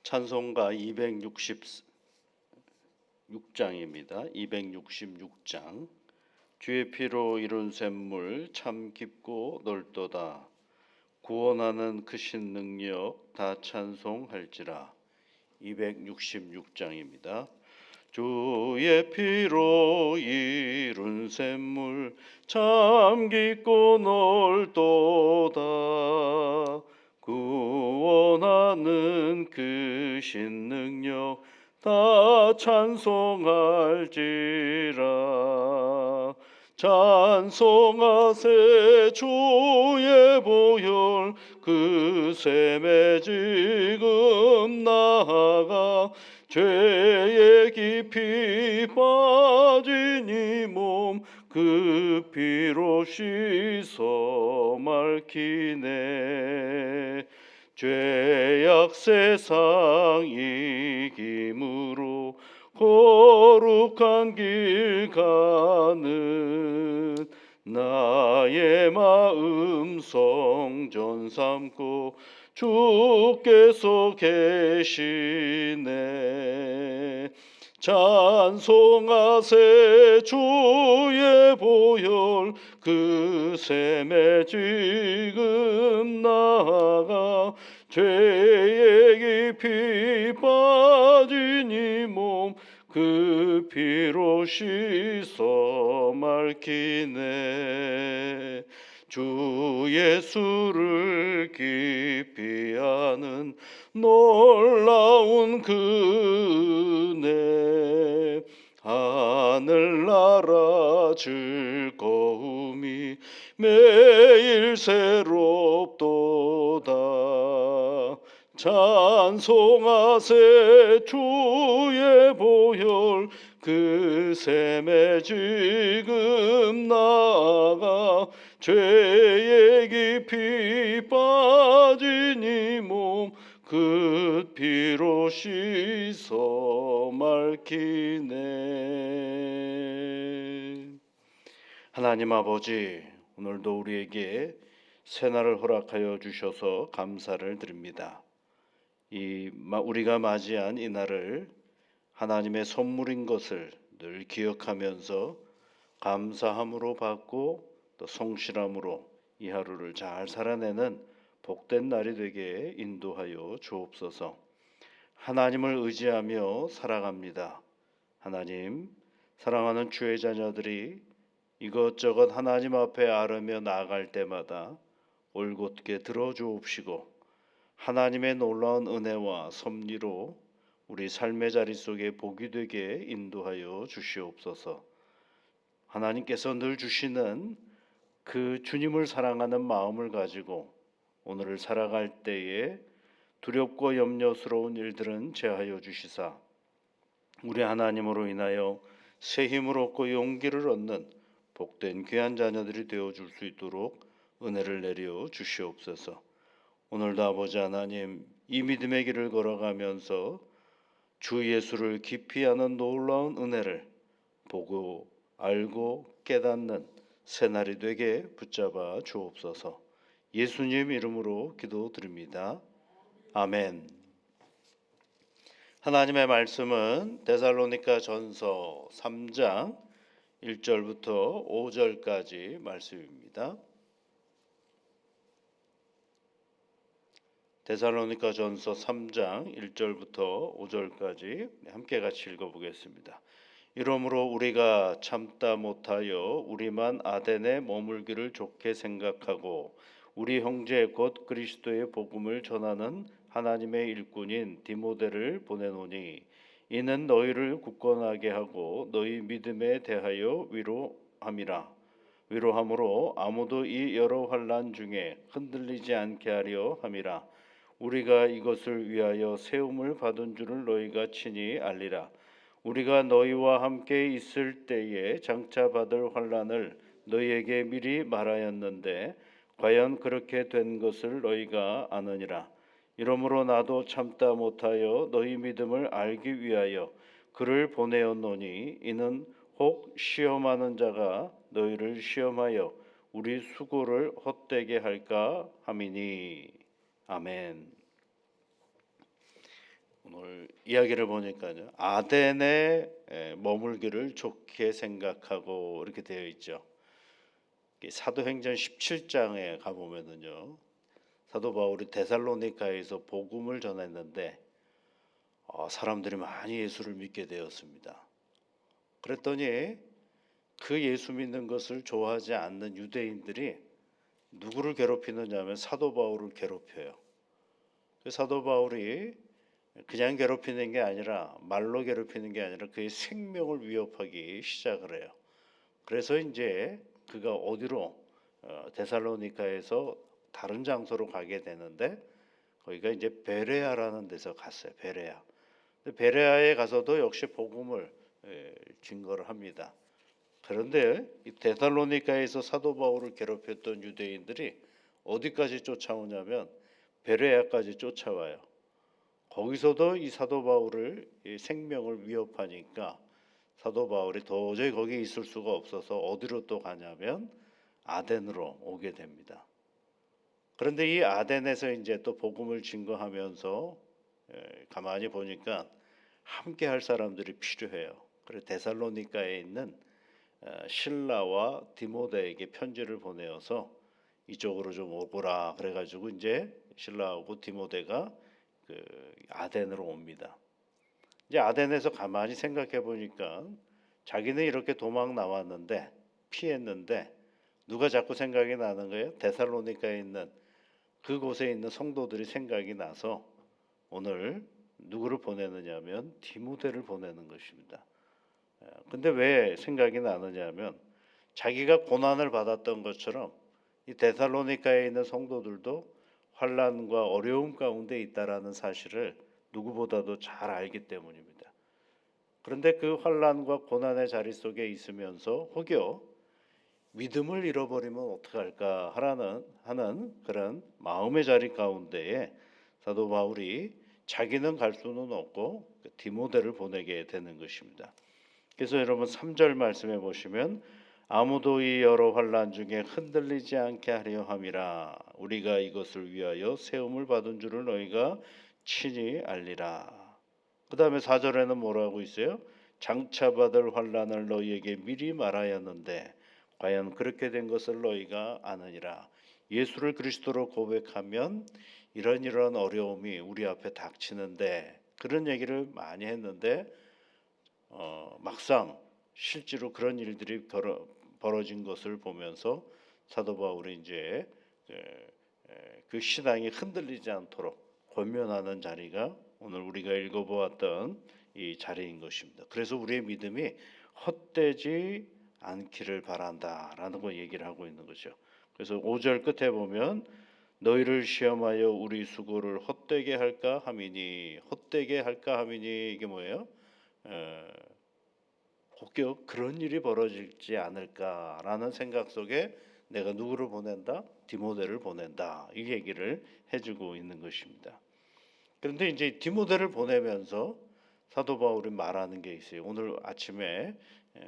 찬송가 266장입니다. 266장. 주의 피로 이룬 샘물 참 깊고 넓도다. 구원하는 크신 능력 다 찬송할지라. 266장입니다. 주의 피로 이룬 샘물 참 깊고 넓도다. 구원하는 크신 능력 다 찬송할지라. 찬송하세 주의 보혈 그 샘에 지금 나아가 죄에 깊이 빠진 이 몸 그 피로 씻어 맑히네. 죄악 세상 이김으로 거룩한 길 가는 나의 마음 성전 삼고 주께서 계시네. 찬송하세 주의 보혈 그 샘에 지금 나아가 죄에 깊이 빠진 이 몸 그 피로 씻어 맑히네. 주 예수를 깊이 아는 놀라운 그 은혜 하늘나라 즐거움이 매일 새롭도다. 찬송하세 주의 보혈 그 샘에 지금 나아가 죄에 깊이 빠진 이 몸 그 피로 씻어 맑히네. 하나님 아버지, 오늘도 우리에게 새날을 허락하여 주셔서 감사를 드립니다. 우리가 맞이한 이 날을 하나님의 선물인 것을 늘 기억하면서 감사함으로 받고 또 성실함으로 이 하루를 잘 살아내는 복된 날이 되게 인도하여 주옵소서. 하나님을 의지하며 살아갑니다. 하나님, 사랑하는 주의 자녀들이 이것저것 하나님 앞에 아뢰며 나아갈 때마다 올곧게 들어주옵시고 하나님의 놀라운 은혜와 섭리로 우리 삶의 자리 속에 복이 되게 인도하여 주시옵소서. 하나님께서 늘 주시는 그 주님을 사랑하는 마음을 가지고 오늘을 살아갈 때에 두렵고 염려스러운 일들은 제하여 주시사 우리 하나님으로 인하여 새 힘을 얻고 용기를 얻는 복된 귀한 자녀들이 되어줄 수 있도록 은혜를 내려 주시옵소서. 오늘도 아버지 하나님, 이 믿음의 길을 걸어가면서 주 예수를 깊이 아는 놀라운 은혜를 보고 알고 깨닫는 새날이 되게 붙잡아 주옵소서. 예수님 이름으로 기도드립니다. 아멘. 하나님의 말씀은 데살로니가 전서 3장 1절부터 5절까지 말씀입니다. 데살로니가 전서 3장 1절부터 5절까지 함께 같이 읽어보겠습니다. 이러므로 우리가 참다 못하여 우리만 아덴에 머물기를 좋게 생각하고 우리 형제 곧 그리스도의 복음을 전하는 하나님의 일꾼인 디모데를 보내노니 이는 너희를 굳건하게 하고 너희 믿음에 대하여 위로함으로 아무도 이 여러 환난 중에 흔들리지 않게 하려 함이라. 우리가 이것을 위하여 세움을 받은 줄을 너희가 친히 알리라. 우리가 너희와 함께 있을 때에 장차 받을 환난을 너희에게 미리 말하였는데 과연 그렇게 된 것을 너희가 아느니라. 이러므로 나도 참다 못하여 너희 믿음을 알기 위하여 그를 보내었노니 이는 혹 시험하는 자가 너희를 시험하여 우리 수고를 헛되게 할까 함이니. 아멘. 오늘 이야기를 보니까요. 아덴에 머물기를 좋게 생각하고 이렇게 되어 있죠. 사도행전 17장에 가보면은요. 사도 바울이 데살로니가에서 복음을 전했는데 사람들이 많이 예수를 믿게 되었습니다. 그랬더니 그 예수 믿는 것을 좋아하지 않는 유대인들이 누구를 괴롭히느냐면 사도 바울을 괴롭혀요. 그 사도 바울이 그냥 괴롭히는 게 아니라 말로 괴롭히는 게 아니라 그의 생명을 위협하기 시작을 해요. 그래서 이제 그가 어디로 데살로니가에서 다른 장소로 가게 되는데 거기가 이제 베레아라는 데서 갔어요. 베레아. 베레아에 가서도 역시 복음을 증거를 합니다. 그런데 이 데살로니가에서 사도 바울을 괴롭혔던 유대인들이 어디까지 쫓아오냐면 베레아까지 쫓아와요. 거기서도 이 사도 바울을 이 생명을 위협하니까 사도 바울이 도저히 거기 있을 수가 없어서 어디로 또 가냐면 아덴으로 오게 됩니다. 그런데 이 아덴에서 이제 또 복음을 증거하면서 가만히 보니까 함께 할 사람들이 필요해요. 그래서 데살로니가에 있는 실라와 디모데에게 편지를 보내어서 이쪽으로 좀 오거라 그래가지고 이제 실라하고 디모데가 그 아덴으로 옵니다. 이제 아덴에서 가만히 생각해 보니까 자기는 이렇게 도망 나왔는데 피했는데 누가 자꾸 생각이 나는 거예요? 데살로니가에 있는 그곳에 있는 성도들이 생각이 나서 오늘 누구를 보내느냐면 디모데를 보내는 것입니다. 근데 왜 생각이 나느냐면 자기가 고난을 받았던 것처럼 이 데살로니가에 있는 성도들도 환난과 어려움 가운데 있다라는 사실을 누구보다도 잘 알기 때문입니다. 그런데 그 환난과 고난의 자리 속에 있으면서 혹여 믿음을 잃어버리면 어떡할까 하는 그런 마음의 자리 가운데에 사도 바울이 자기는 갈 수는 없고 디모데를 보내게 되는 것입니다. 그래서 여러분 3절 말씀해 보시면 아무도 이 여러 환난 중에 흔들리지 않게 하려 함이라 우리가 이것을 위하여 세움을 받은 줄을 너희가 친히 알리라. 그 다음에 4절에는 뭐라고 있어요? 장차 받을 환난을 너희에게 미리 말하였는데 과연 그렇게 된 것을 너희가 아느니라. 예수를 그리스도로 고백하면 이런 어려움이 우리 앞에 닥치는데 그런 얘기를 많이 했는데 막상 실제로 그런 일들이 벌어진 것을 보면서 사도 바울이 이제 그 신앙이 흔들리지 않도록 권면하는 자리가 오늘 우리가 읽어보았던 이 자리인 것입니다. 그래서 우리의 믿음이 헛되지 않기를 바란다라는 거 얘기를 하고 있는 거죠. 그래서 5절 끝에 보면 너희를 시험하여 우리 수고를 헛되게 할까 함이니 헛되게 할까 함이니 이게 뭐예요? 혹여 그런 일이 벌어질지 않을까라는 생각 속에 내가 누구를 보낸다? 디모데를 보낸다. 이 얘기를 해주고 있는 것입니다. 그런데 이제 디모데를 보내면서 사도 바울이 말하는 게 있어요. 오늘 아침에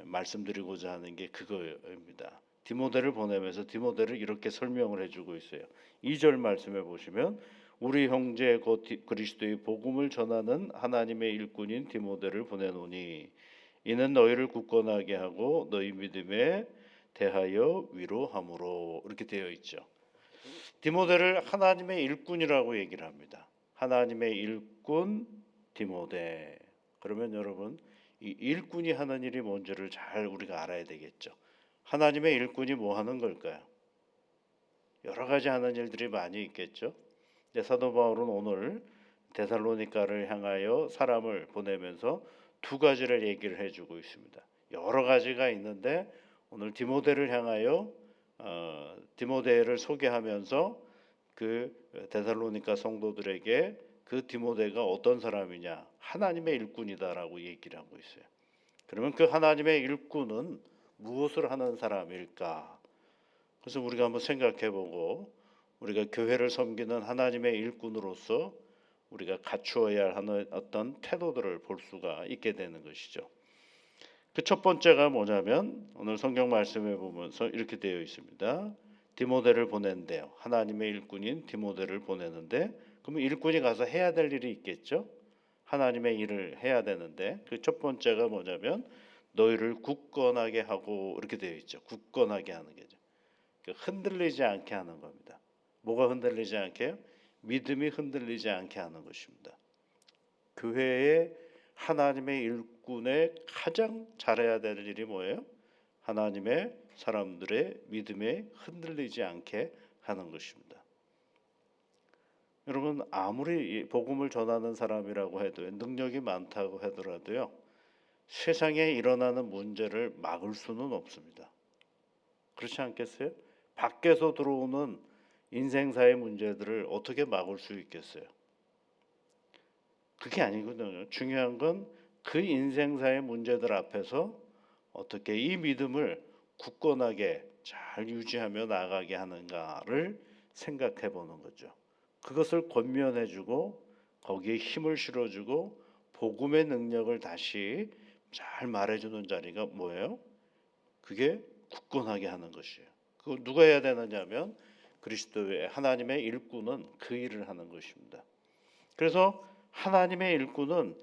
말씀드리고자 하는 게 그거입니다. 디모데를 보내면서 디모데를 이렇게 설명을 해주고 있어요. 2절 말씀해 보시면 우리 형제 곧 그리스도의 복음을 전하는 하나님의 일꾼인 디모데를 보내노니 이는 너희를 굳건하게 하고 너희 믿음에 대하여 위로함으로 이렇게 되어 있죠. 디모데를 하나님의 일꾼이라고 얘기를 합니다. 하나님의 일꾼 디모데. 그러면 여러분 이 일꾼이 하는 일이 뭔지를 잘 우리가 알아야 되겠죠. 하나님의 일꾼이 뭐 하는 걸까요? 여러 가지 하는 일들이 많이 있겠죠. 사도 바울은 오늘 데살로니가를 향하여 사람을 보내면서 두 가지를 얘기를 해주고 있습니다. 여러 가지가 있는데 오늘 디모데를 향하여 디모데를 소개하면서 그 데살로니가 성도들에게 그 디모데가 어떤 사람이냐 하나님의 일꾼이다라고 얘기를 하고 있어요. 그러면 그 하나님의 일꾼은 무엇을 하는 사람일까? 그래서 우리가 한번 생각해보고 우리가 교회를 섬기는 하나님의 일꾼으로서 우리가 갖추어야 하는 어떤 태도들을 볼 수가 있게 되는 것이죠. 그 첫 번째가 뭐냐면 오늘 성경 말씀에 보면서 이렇게 되어 있습니다. 디모데를 보낸대요. 하나님의 일꾼인 디모데를 보내는데 그러면 일꾼이 가서 해야 될 일이 있겠죠. 하나님의 일을 해야 되는데 그 첫 번째가 뭐냐면 너희를 굳건하게 하고 이렇게 되어 있죠. 굳건하게 하는 게죠. 흔들리지 않게 하는 겁니다. 뭐가 흔들리지 않게요? 믿음이 흔들리지 않게 하는 것입니다. 교회의 하나님의 일꾼의 가장 잘해야 될 일이 뭐예요? 하나님의 사람들의 믿음에 흔들리지 않게 하는 것입니다. 여러분 아무리 복음을 전하는 사람이라고 해도 능력이 많다고 하더라도요. 세상에 일어나는 문제를 막을 수는 없습니다. 그렇지 않겠어요? 밖에서 들어오는 인생사의 문제들을 어떻게 막을 수 있겠어요? 그게 아니거든요. 중요한 건 그 인생사의 문제들 앞에서 어떻게 이 믿음을 굳건하게 잘 유지하며 나가게 하는가를 생각해 보는 거죠. 그것을 권면해주고 거기에 힘을 실어주고 복음의 능력을 다시 잘 말해주는 자리가 뭐예요? 그게 굳건하게 하는 것이에요. 그 누가 해야 되느냐면 그리스도의 하나님의 일꾼은 그 일을 하는 것입니다. 그래서 하나님의 일꾼은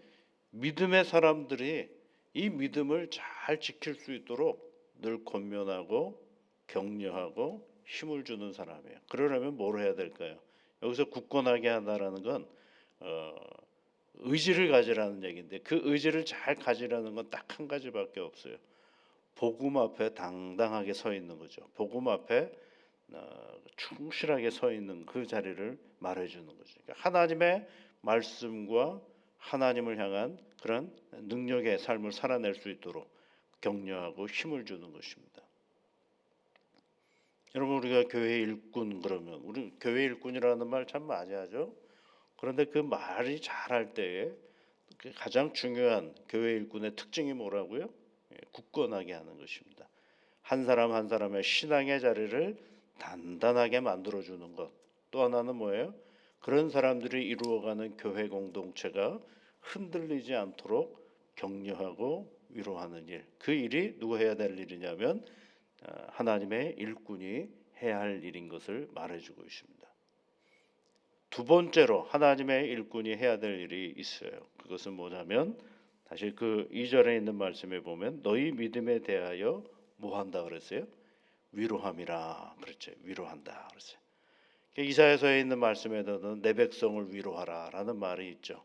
믿음의 사람들이 이 믿음을 잘 지킬 수 있도록 늘 권면하고 격려하고 힘을 주는 사람이에요. 그러려면 뭘 해야 될까요? 여기서 굳건하게 한다라는 건 의지를 가지라는 얘기인데 그 의지를 잘 가지라는 건 딱 한 가지밖에 없어요. 복음 앞에 당당하게 서 있는 거죠. 복음 앞에 충실하게 서 있는 그 자리를 말해주는 거죠. 그러니까 하나님의 말씀과 하나님을 향한 그런 능력의 삶을 살아낼 수 있도록 격려하고 힘을 주는 것입니다. 여러분 우리가 교회 일꾼 그러면 우리 교회 일꾼이라는 말 참 많이 하죠. 그런데 그 말이 잘할 때에 가장 중요한 교회 일꾼의 특징이 뭐라고요? 굳건하게 하는 것입니다. 한 사람 한 사람의 신앙의 자리를 단단하게 만들어주는 것. 또 하나는 뭐예요? 그런 사람들이 이루어가는 교회 공동체가 흔들리지 않도록 격려하고 위로하는 일. 그 일이 누가 해야 될 일이냐면 하나님의 일꾼이 해야 할 일인 것을 말해주고 있습니다. 두 번째로 하나님의 일꾼이 해야 될 일이 있어요. 그것은 뭐냐면 다시 그 2절에 있는 말씀에 보면 너희 믿음에 대하여 뭐 한다 그랬어요? 위로함이라 그랬죠. 위로한다 그랬어요. 이사야서에 있는 말씀에는 내 백성을 위로하라라는 말이 있죠.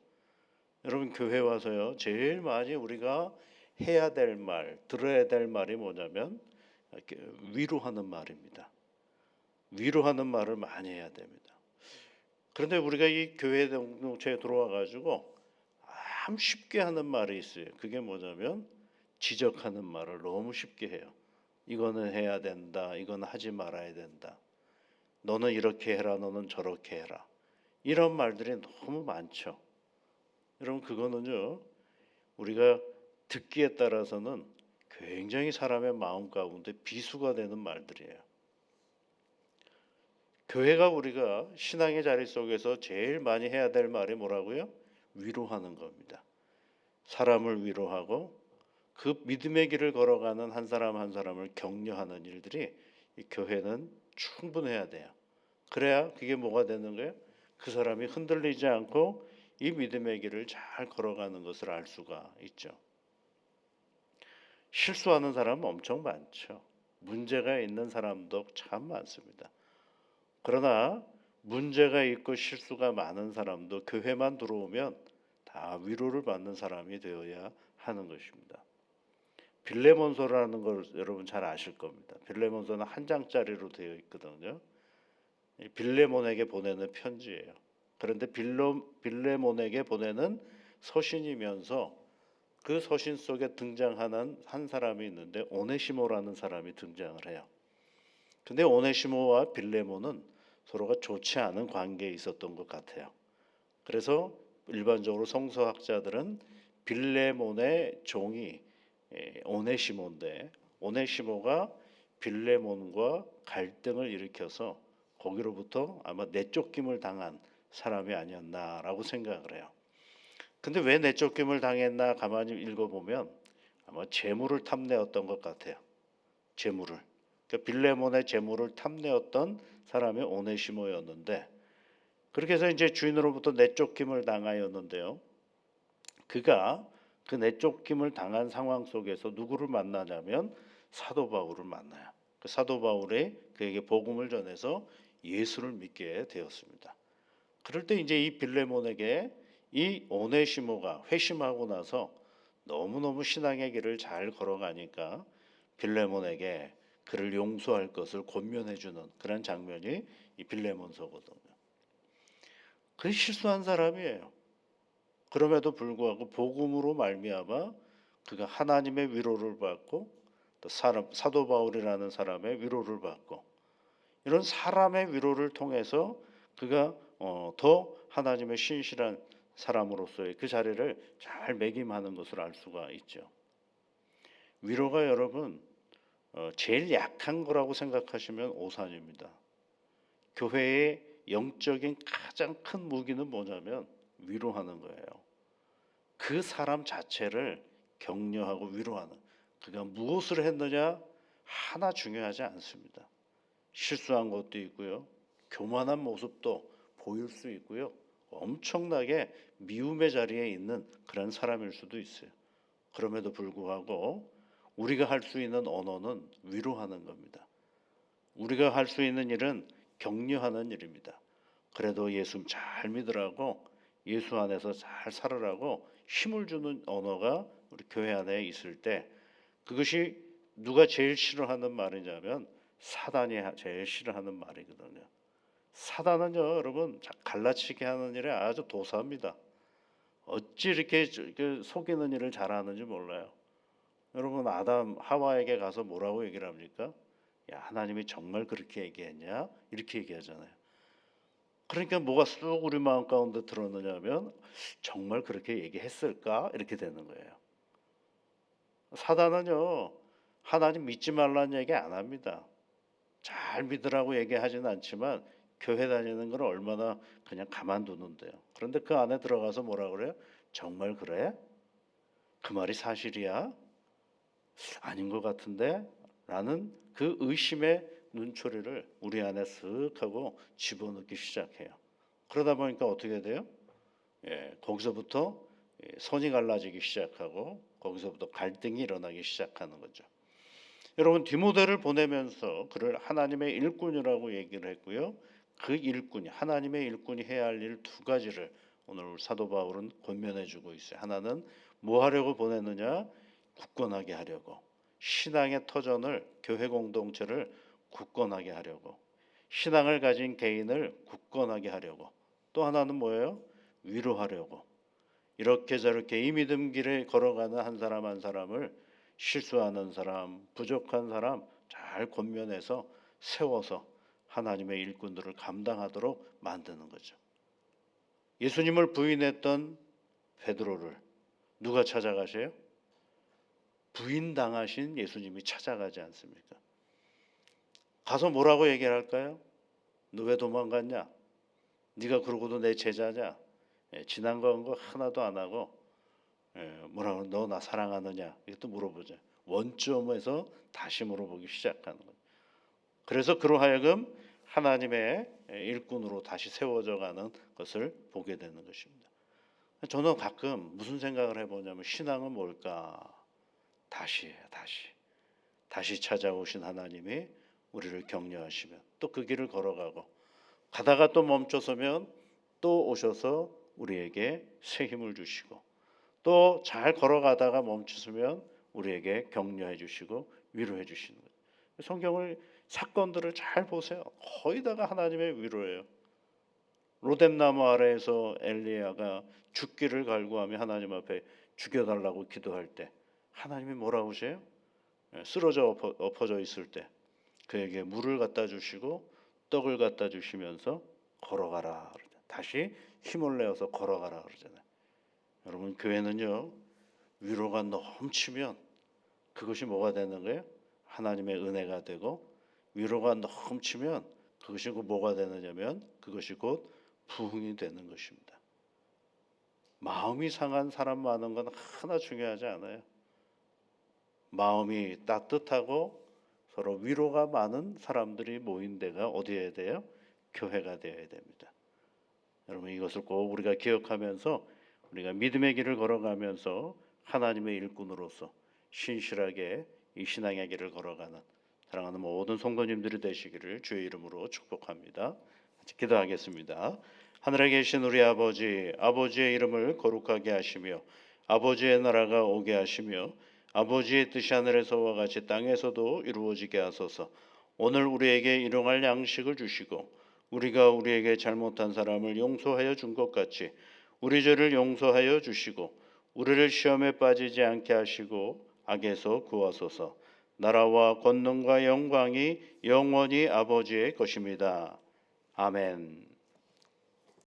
여러분 교회 와서요 제일 많이 우리가 해야 될 말, 들어야 될 말이 뭐냐면 위로하는 말입니다. 위로하는 말을 많이 해야 됩니다. 그런데 우리가 이 교회 공동체에 들어와 가지고 참 쉽게 하는 말이 있어요. 그게 뭐냐면 지적하는 말을 너무 쉽게 해요. 이거는 해야 된다. 이거는 하지 말아야 된다. 너는 이렇게 해라. 너는 저렇게 해라. 이런 말들이 너무 많죠. 여러분 그거는요. 우리가 듣기에 따라서는 굉장히 사람의 마음 가운데 비수가 되는 말들이에요. 교회가 우리가 신앙의 자리 속에서 제일 많이 해야 될 말이 뭐라고요? 위로하는 겁니다. 사람을 위로하고 그 믿음의 길을 걸어가는 한 사람 한 사람을 격려하는 일들이 이 교회는 충분해야 돼요. 그래야 그게 뭐가 되는 거예요? 그 사람이 흔들리지 않고 이 믿음의 길을 잘 걸어가는 것을 알 수가 있죠. 실수하는 사람은 엄청 많죠. 문제가 있는 사람도 참 많습니다. 그러나 문제가 있고 실수가 많은 사람도 교회만 들어오면 다 위로를 받는 사람이 되어야 하는 것입니다. 빌레몬서라는 걸 여러분 잘 아실 겁니다. 빌레몬서는 한 장짜리로 되어 있거든요. 빌레몬에게 보내는 편지예요. 그런데 빌레몬에게 보내는 서신이면서 그 서신 속에 등장하는 한 사람이 있는데 오네시모라는 사람이 등장을 해요. 근데 오네시모와 빌레몬은 서로가 좋지 않은 관계에 있었던 것 같아요. 그래서 일반적으로 성서학자들은 빌레몬의 종이 오네시모인데 오네시모가 빌레몬과 갈등을 일으켜서 거기로부터 아마 내쫓김을 당한 사람이 아니었나라고 생각을 해요. 근데 왜 내쫓김을 당했나 가만히 읽어보면 아마 재물을 탐내었던 것 같아요. 재물을. 그러니까 빌레몬의 재물을 탐내었던 사람이 오네시모였는데 그렇게 해서 이제 주인으로부터 내쫓김을 당하였는데요. 그가 그 내쫓김을 당한 상황 속에서 누구를 만나냐면 사도 바울을 만나요. 그 사도 바울이 그에게 복음을 전해서 예수를 믿게 되었습니다. 그럴 때 이제 이 빌레몬에게 이 오네시모가 회심하고 나서 너무너무 신앙의 길을 잘 걸어가니까 빌레몬에게 그를 용서할 것을 권면해 주는 그런 장면이 이 빌레몬서거든요. 그 실수한 사람이에요. 그럼에도 불구하고 복음으로 말미암아 그가 하나님의 위로를 받고 또 사도 바울이라는 사람의 위로를 받고 이런 사람의 위로를 통해서 그가 더 하나님의 신실한 사람으로서의 그 자리를 잘 매김하는 것을 알 수가 있죠. 위로가 여러분 제일 약한 거라고 생각하시면 오산입니다. 교회의 영적인 가장 큰 무기는 뭐냐면 위로하는 거예요. 그 사람 자체를 격려하고 위로하는. 그가 무엇을 했느냐 하나 중요하지 않습니다. 실수한 것도 있고요. 교만한 모습도 보일 수 있고요. 엄청나게 미움의 자리에 있는 그런 사람일 수도 있어요. 그럼에도 불구하고 우리가 할 수 있는 언어는 위로하는 겁니다. 우리가 할 수 있는 일은 격려하는 일입니다. 그래도 예수 잘 믿으라고 예수 안에서 잘 살으라고 힘을 주는 언어가 우리 교회 안에 있을 때 그것이 누가 제일 싫어하는 말이냐면 사단이 제일 싫어하는 말이거든요. 사단은요, 여러분 갈라치게 하는 일에 아주 도사입니다. 어찌 이렇게 속이는 일을 잘하는지 몰라요. 여러분 아담 하와에게 가서 뭐라고 얘기를 합니까? 야, 하나님이 정말 그렇게 얘기했냐? 이렇게 얘기하잖아요. 그러니까 뭐가 쑥 우리 마음 가운데 들었느냐면 정말 그렇게 얘기했을까? 이렇게 되는 거예요. 사단은요, 하나님 믿지 말라는 얘기 안 합니다. 잘 믿으라고 얘기하지는 않지만 교회 다니는 걸 얼마나 그냥 가만두는데요. 그런데 그 안에 들어가서 뭐라 그래요? 정말 그래? 그 말이 사실이야? 아닌 것 같은데? 라는 그 의심의 눈초리를 우리 안에 쓱 하고 집어넣기 시작해요. 그러다 보니까 어떻게 돼요? 거기서부터 선이 갈라지기 시작하고 거기서부터 갈등이 일어나기 시작하는 거죠. 여러분 디모데를 보내면서 그를 하나님의 일꾼이라고 얘기를 했고요. 그 일꾼이 하나님의 일꾼이 해야 할 일 두 가지를 오늘 사도 바울은 권면해주고 있어요. 하나는 뭐 하려고 보냈느냐? 굳건하게 하려고. 신앙의 터전을 교회 공동체를 굳건하게 하려고. 신앙을 가진 개인을 굳건하게 하려고. 또 하나는 뭐예요? 위로하려고. 이렇게 저렇게 이 믿음 길에 걸어가는 한 사람 한 사람을 실수하는 사람, 부족한 사람 잘 권면해서 세워서 하나님의 일꾼들을 감당하도록 만드는 거죠. 예수님을 부인했던 베드로를 누가 찾아가세요? 부인당하신 예수님이 찾아가지 않습니까? 가서 뭐라고 얘기를 할까요? 너 왜 도망갔냐? 네가 그러고도 내 제자냐? 지난 거 하나도 안 하고 뭐라고 너 나 사랑하느냐? 이것도 물어보죠. 원점에서 다시 물어보기 시작하는 거예요. 그래서 그로 하여금 하나님의 일꾼으로 다시 세워져 가는 것을 보게 되는 것입니다. 저는 가끔 무슨 생각을 해보냐면 신앙은 뭘까? 다시 찾아오신 하나님이 우리를 격려하시면 또 그 길을 걸어가고 가다가 또 멈춰서면 또 오셔서 우리에게 새 힘을 주시고 또 잘 걸어가다가 멈추면 우리에게 격려해 주시고 위로해 주시는 거예요. 성경을 사건들을 잘 보세요. 거의 다가 하나님의 위로예요. 로뎀나무 아래에서 엘리야가 죽기를 갈구하며 하나님 앞에 죽여달라고 기도할 때 하나님이 뭐라고 하세요? 쓰러져 엎어져 있을 때 그에게 물을 갖다 주시고 떡을 갖다 주시면서 걸어가라. 다시 힘을 내어서 걸어가라 그러잖아요. 여러분 교회는요 위로가 넘치면 그것이 뭐가 되는 거예요? 하나님의 은혜가 되고 위로가 넘치면 그것이 뭐가 되느냐면 그것이 곧 부흥이 되는 것입니다. 마음이 상한 사람 많은 건 하나 중요하지 않아요. 마음이 따뜻하고 서로 위로가 많은 사람들이 모인 데가 어디에 돼요? 교회가 되어야 됩니다. 여러분 이것을 꼭 우리가 기억하면서 우리가 믿음의 길을 걸어가면서 하나님의 일꾼으로서 신실하게 이 신앙의 길을 걸어가는 사랑하는 모든 성도님들이 되시기를 주의 이름으로 축복합니다. 같이 기도하겠습니다. 하늘에 계신 우리 아버지, 아버지의 이름을 거룩하게 하시며 아버지의 나라가 오게 하시며 아버지의 뜻이 하늘에서와 같이 땅에서도 이루어지게 하소서. 오늘 우리에게 일용할 양식을 주시고 우리가 우리에게 잘못한 사람을 용서하여 준 것 같이 우리 죄를 용서하여 주시고 우리를 시험에 빠지지 않게 하시고 악에서 구하소서. 나라와 권능과 영광이 영원히 아버지의 것입니다. 아멘.